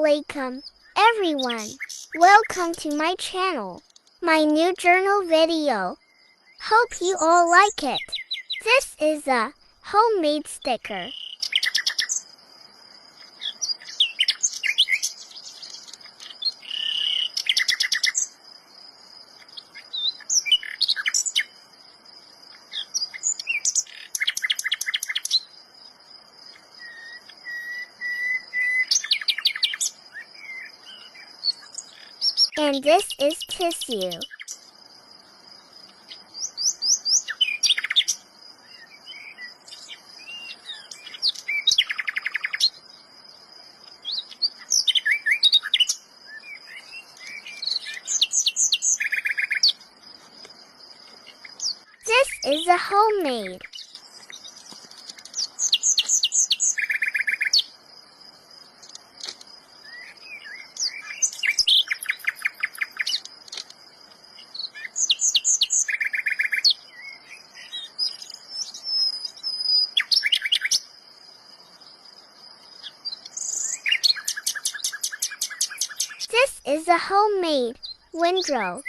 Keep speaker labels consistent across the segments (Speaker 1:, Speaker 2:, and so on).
Speaker 1: Assalamualaikum, everyone. Welcome to my channel. My new journal video. Hope you all like it. This is a homemade sticker. And this is tissue. This is a homemade. This is a homemade windrow.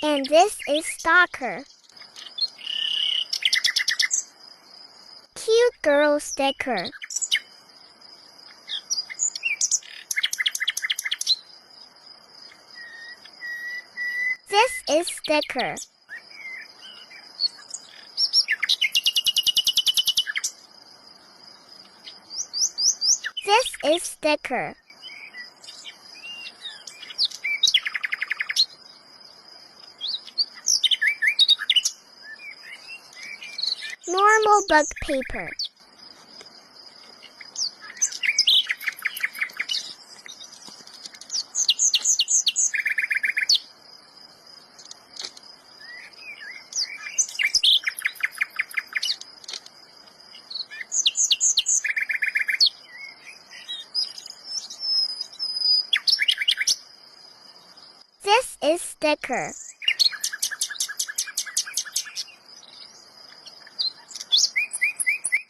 Speaker 1: And this is stalker. Cute girl sticker. This is sticker. This is sticker. Normal book paper. This is sticker.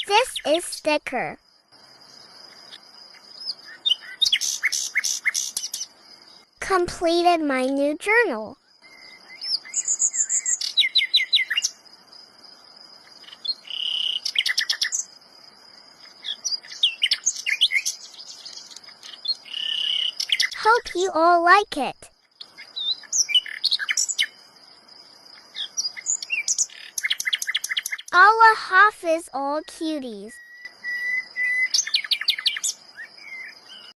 Speaker 1: This is sticker. Completed my new journal. Hope you all like it. Allah Hafiz all cuties.